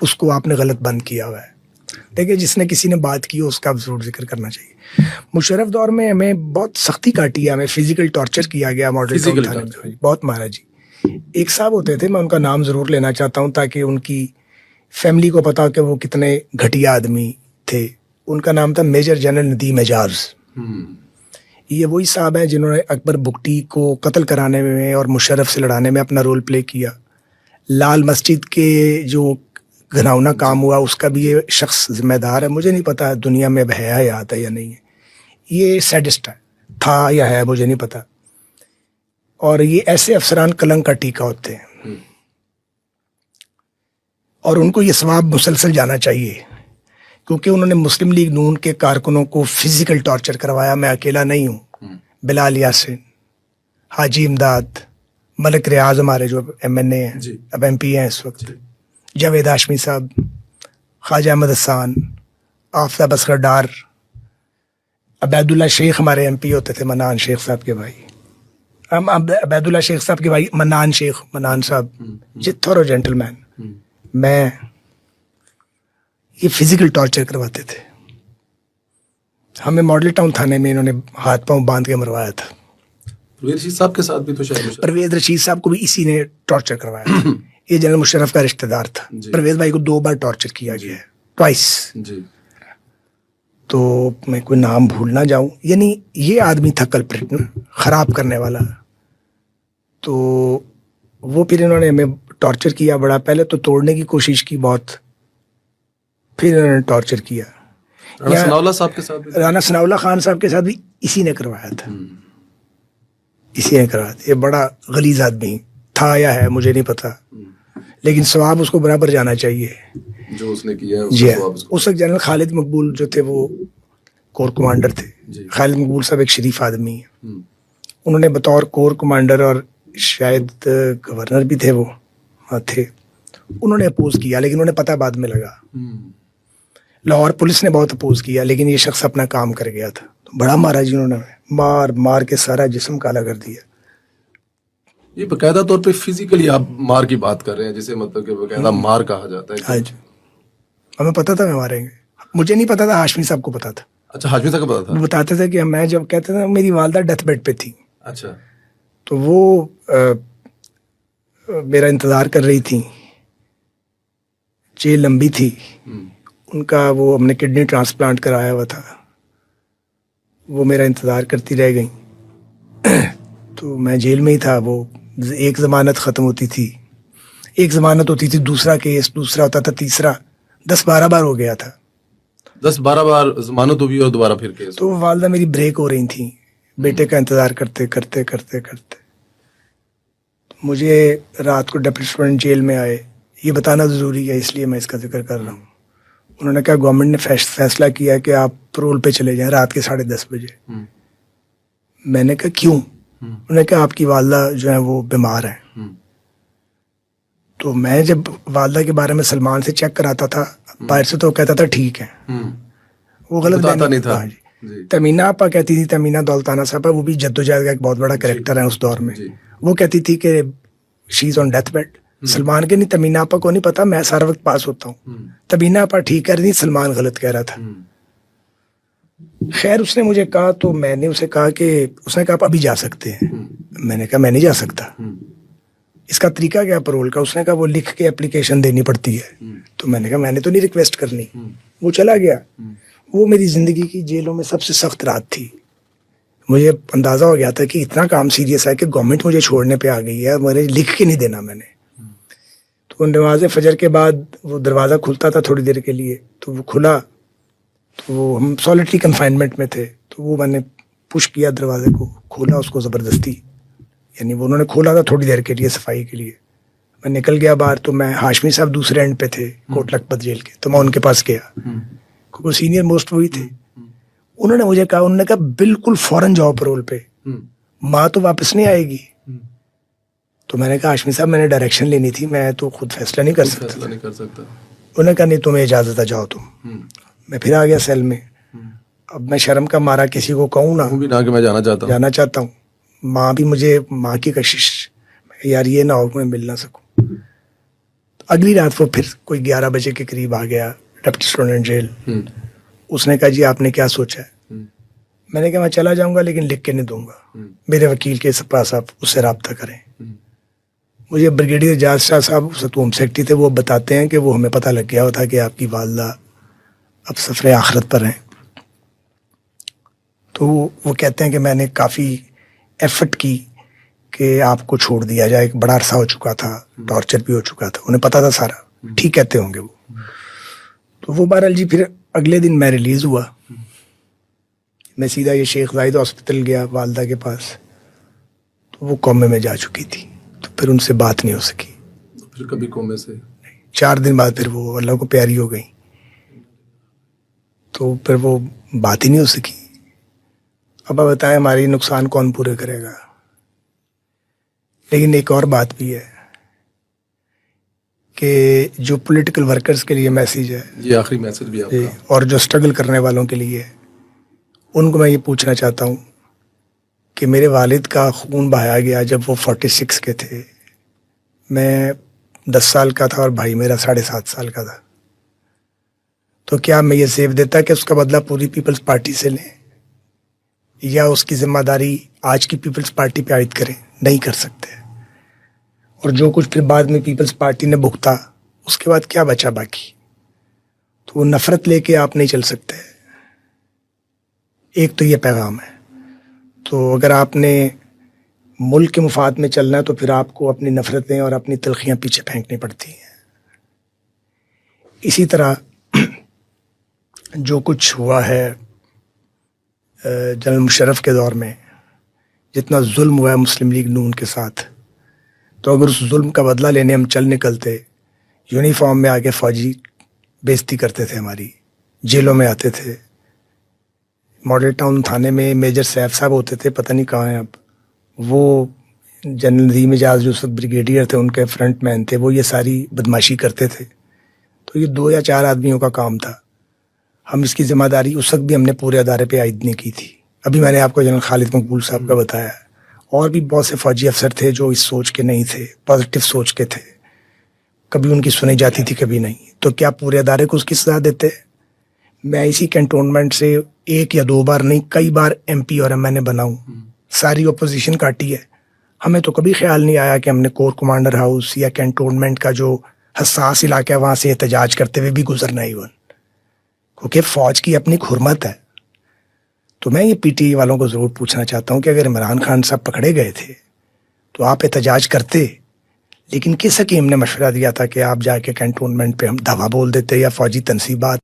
اس کو آپ نے غلط بند کیا ہوا ہے. دیکھیں جس نے کسی نے بات کی ہو اس کا ضرور ذکر کرنا چاہیے. مشرف دور میں ہمیں بہت سختی کاٹی ہے, ہمیں فزیکل ٹارچر کیا گیا ماڈل ٹاؤن تھانے میں, بہت مارا جی. ایک صاحب ہوتے تھے, میں ان کا نام ضرور لینا چاہتا ہوں تاکہ ان کی فیملی کو پتا ہو کہ وہ کتنے گھٹیا آدمی تھے. ان کا نام تھا میجر جنرل ندیم اعجاز. یہ وہی صاحب ہیں جنہوں نے اکبر بگٹی کو قتل کرانے میں اور مشرف سے لڑانے میں اپنا رول پلے کیا. لال مسجد کے جو گھناؤنا کام ہوا اس کا بھی یہ شخص ذمہ دار ہے. مجھے نہیں پتا دنیا میں ہے حیات ہے یا نہیں ہے. یہ سیڈسٹ ہے, تھا یا ہے مجھے نہیں پتا. اور یہ ایسے افسران کلنگ کا ٹیکا ہوتے ہیں, اور ان کو یہ ثواب مسلسل جانا چاہیے کیونکہ انہوں نے مسلم لیگ نون کے کارکنوں کو فزیکل ٹارچر کروایا. میں اکیلا نہیں ہوں, بلال یاسین, حاجی امداد, ملک ریاض ہمارے جو ایم این اے ہیں, اب ایم پی ہیں اس وقت, جاوید ہاشمی صاحب, خواجہ احمد حسان, آفتاب اصغر ڈار, عبید اللہ شیخ ہمارے ایم پی ہوتے تھے, منان شیخ صاحب کے بھائی, ہم عبید اللہ شیخ صاحب کے بھائی منان شیخ, منان صاحب تھورو جینٹل مین. میں یہ فزیکل ٹارچر کرواتے تھے. ہمیں ماڈل ٹاؤن تھانے میں انہوں نے ہاتھ پاؤں باندھ کے مروایا تھا. پرویز رشید صاحب کے ساتھ بھی تو شاید پرویز رشید صاحب کو بھی اسی نے ٹارچر کروایا تھا. یہ جنرل مشرف کا رشتہ دار تھا. پرویز بھائی کو 2 بار ٹارچر کیا گیا ہے, ٹوائس. تو میں کوئی نام بھول نہ جاؤں, یعنی یہ آدمی تھا کلپریٹ خراب کرنے والا. تو وہ پھر انہوں نے ہمیں ٹارچر کیا بڑا. پہلے تو توڑنے کی کوشش کی بہت, پھر انہوں نے ٹارچر کیا. رانا ثناء اللہ خان صاحب کے ساتھ بھی اسی نے کروایا تھا, اسی نے کروایا تھا. یہ بڑا غلیظ آدمی تھا یا ہے مجھے نہیں پتا, لیکن ثواب اس کو برابر جانا چاہیے جو اس نے کیا. جی اس وقت جنرل خالد مقبول جو تھے وہ کور کمانڈر تھے. خالد مقبول صاحب ایک شریف آدمی ہیں. انہوں نے بطور کور کمانڈر اور شاید گورنر بھی تھے, وہ تھے, انہوں نے اپوز کیا, لیکن انہیں پتہ بعد میں لگا. لاہور پولیس نے بہت اپوز کیا, لیکن یہ شخص اپنا کام کر گیا تھا. بڑا مارا جنہوں نے, مار مار کے سارا جسم کالا کر دیا. یہ باقاعدہ طور پہ فزیکلی آپ مار کی بات کر رہے ہیں, جسے مطلب کہ باقاعدہ مار کہا جاتا ہے. ہاں جی, ہمیں پتا تھا ماریں گے. مجھے نہیں پتا تھا, ہاشمی صاحب کو پتا تھا. اچھا, ہاشمی صاحب کو پتا تھا. وہ بتاتے تھے کہ میں جب کہتے تھے میری والدہ ڈیتھ بیڈ پہ تھی. اچھا. تو وہ میرا انتظار کر رہی تھی, جیل لمبی تھی ان کا, وہ ہم نے کڈنی ٹرانسپلانٹ کرایا ہوا تھا, وہ میرا انتظار کرتی رہ گئیں. تو میں جیل میں ہی تھا. وہ ایک ضمانت ختم ہوتی تھی, ایک ضمانت ہوتی تھی, دوسرا کیس, دوسرا ہوتا تھا, تیسرا 10-12 بار ہو گیا تھا. 10-12 بار ضمانت ہوئی اور دوبارہ پھر کیس. تو والدہ میری بریک ہو رہی تھیں بیٹے کا انتظار کرتے کرتے کرتے کرتے. مجھے رات کو ڈپٹی سپرنٹینڈنٹ جیل میں آئے. یہ بتانا ضروری ہے اس لیے میں اس کا ذکر کر رہا ہوں. انہوں نے کہا گورنمنٹ نے فیصلہ کیا کہ آپ پرول پہ چلے جائیں رات کے 10:30 بجے. میں نے کہا کیوں؟ انہوں نے کہا آپ کی والدہ جو ہیں وہ بیمار ہیں. تو میں جب والدہ کے بارے میں سلمان سے چیک کراتا تھا باہر سے تو وہ کہتا تھا ٹھیک ہے, وہ غلط نہیں تھا. تمینہ آپا کہتی تھی, تمینہ دولتانہ صاحبہ, وہ بھی جدوجہد کا ایک بہت بڑا کریکٹر ہے اس دور میں. وہ کہتی تھی کہ شی از آن ڈیتھ بیڈ. سلمان کے نہیں, تمینہ آپا کو نہیں پتا, میں سارا وقت پاس ہوتا ہوں. تمینہ آپا ٹھیک کہہ رہی تھی, سلمان غلط کہہ رہا تھا. خیر اس نے مجھے کہا, تو میں نے اسے کہا کہ, اس نے کہا آپ ابھی جا سکتے ہیں. میں نے کہا میں نہیں جا سکتا. اس کا طریقہ کیا پرول کا؟ اس نے کہا وہ لکھ کے اپلیکیشن دینی پڑتی ہے. تو میں نے کہا میں نے تو نہیں ریکویسٹ کرنی. وہ چلا گیا. وہ میری زندگی کی جیلوں میں سب سے سخت رات تھی. مجھے اندازہ ہو گیا تھا کہ اتنا کام سیریس ہے کہ گورنمنٹ مجھے چھوڑنے پہ آ گئی ہے, مجھے لکھ کے نہیں دینا میں نے. تو نماز فجر کے بعد وہ دروازہ کھلتا تھا تھوڑی دیر کے لیے, تو وہ کھلا, تو وہ ہم سالٹری کنفائنمنٹ میں تھے, تو وہ میں نے پش کیا دروازے کو, کھولا اس کو زبردستی, یعنی وہ انہوں نے کھولا تھا تھوڑی دیر کے لیے صفائی کے لیے. میں نکل گیا باہر, تو میں ہاشمی صاحب دوسرے اینڈ پہ تھے کوٹ لکھپت جیل کے, تو میں ان کے پاس گیا, کیونکہ سینئر موسٹ وہی تھے. انہوں نے مجھے کہا, انہوں نے کہا بالکل فوراً جاؤ پرول پہ, ماں تو واپس نہیں آئے گی. تو میں نے کہا ہاشمی صاحب میں نے ڈائریکشن لینی تھی, میں تو خود فیصلہ نہیں کر سکتا. انہوں نے کہا نہیں تمہیں اجازت ہے جاؤ تم. میں پھر آ گیا سیل میں. اب میں شرم کا مارا کسی کو کہوں نا کہ میں جانا چاہتا ہوں. ماں بھی مجھے, ماں کی کشش, یار یہ نہ ہو کہ میں مل نہ سکوں. اگلی رات وہ پھر کوئی 11 بجے کے قریب آ گیا ڈپٹی سپرنٹینڈنٹ جیل. اس نے کہا جی آپ نے کیا سوچا ہے؟ میں نے کہا میں چلا جاؤں گا لیکن لکھ کے نہیں دوں گا, میرے وکیل کے پاس آپ اس سے رابطہ کریں. مجھے بریگیڈیئر اعجاز شاہ صاحب ہوم سیکرٹری تھے, وہ بتاتے ہیں کہ وہ ہمیں پتہ لگ گیا تھا کہ آپ کی والدہ اب سفر آخرت پر ہیں. تو وہ کہتے ہیں کہ میں نے کافی ایفرٹ کی کہ آپ کو چھوڑ دیا جائے, ایک بڑا عرصہ ہو چکا تھا, ٹارچر بھی ہو چکا تھا, انہیں پتا تھا سارا, ٹھیک کہتے ہوں گے وہ. تو وہ بہرحال جی پھر اگلے دن میں ریلیز ہوا, میں سیدھا یہ شیخ زاہد ہاسپٹل گیا والدہ کے پاس. تو وہ کومے میں جا چکی تھی, تو پھر ان سے بات نہیں ہو سکی. پھر کبھی کومے سے 4 دن بعد پھر وہ اللہ کو پیاری ہو گئی, تو پھر وہ بات ہی نہیں ہو سکی. اب آپ بتائیں ہماری نقصان کون پورے کرے گا. لیکن ایک اور بات بھی ہے کہ جو پولیٹیکل ورکرز کے لیے میسیج ہے, یہ آخری میسج بھی آپ کا, اور جو اسٹرگل کرنے والوں کے لیے, ان کو میں یہ پوچھنا چاہتا ہوں کہ میرے والد کا خون بہایا گیا جب وہ 46 کے تھے, میں 10 سال کا تھا اور بھائی میرا 7.5 سال کا تھا. تو کیا میں یہ سیو دیتا کہ اس کا بدلہ پوری پیپلز پارٹی سے لیں, یا اس کی ذمہ داری آج کی پیپلز پارٹی پہ عائد کریں؟ نہیں کر سکتے. اور جو کچھ پھر بعد میں پیپلز پارٹی نے بھگتا, اس کے بعد کیا بچا باقی؟ تو وہ نفرت لے کے آپ نہیں چل سکتے. ایک تو یہ پیغام ہے. تو اگر آپ نے ملک کے مفاد میں چلنا ہے تو پھر آپ کو اپنی نفرتیں اور اپنی تلخیاں پیچھے پھینکنی پڑتی ہیں. اسی طرح جو کچھ ہوا ہے جنرل مشرف کے دور میں, جتنا ظلم ہوا ہے مسلم لیگ نون کے ساتھ, تو اگر اس ظلم کا بدلہ لینے ہم چل نکلتے, یونیفارم میں آ کے فوجی بےزتی کرتے تھے ہماری, جیلوں میں آتے تھے. ماڈل ٹاؤن تھانے میں میجر سیف صاحب ہوتے تھے, پتہ نہیں کہاں ہیں اب, وہ جنرل ندیم اعجاز جو اس وقت بریگیڈیئر تھے ان کے فرنٹ مین تھے, وہ یہ ساری بدماشی کرتے تھے. تو یہ 2 یا 4 آدمیوں کا کام تھا. ہم اس کی ذمہ داری اس وقت بھی ہم نے پورے ادارے پہ عائد نہیں کی تھی. ابھی میں نے آپ کو جنرل خالد مقبول صاحب کا بتایا, اور بھی بہت سے فوجی افسر تھے جو اس سوچ کے نہیں تھے, پازیٹیو سوچ کے تھے, کبھی ان کی سنی جاتی تھی کبھی نہیں. تو کیا پورے ادارے کو اس کی سزا دیتے؟ میں اسی کنٹونمنٹ سے 1 یا 2 بار نہیں کئی بار MP اور MNA بنا ہوں, ساری اپوزیشن کاٹی ہے. ہمیں تو کبھی خیال نہیں آیا کہ ہم نے کور کمانڈر ہاؤس یا کنٹونمنٹ کا جو حساس علاقہ ہے وہاں سے احتجاج کرتے ہوئے بھی گزرنا ہی, کیونکہ فوج کی اپنی حرمت ہے. تو میں یہ PTI والوں کو ضرور پوچھنا چاہتا ہوں کہ اگر عمران خان صاحب پکڑے گئے تھے تو آپ احتجاج کرتے, لیکن کس حکیم نے مشورہ دیا تھا کہ آپ جا کے کنٹونمنٹ پہ ہم دھوا بول دیتے یا فوجی تنصیبات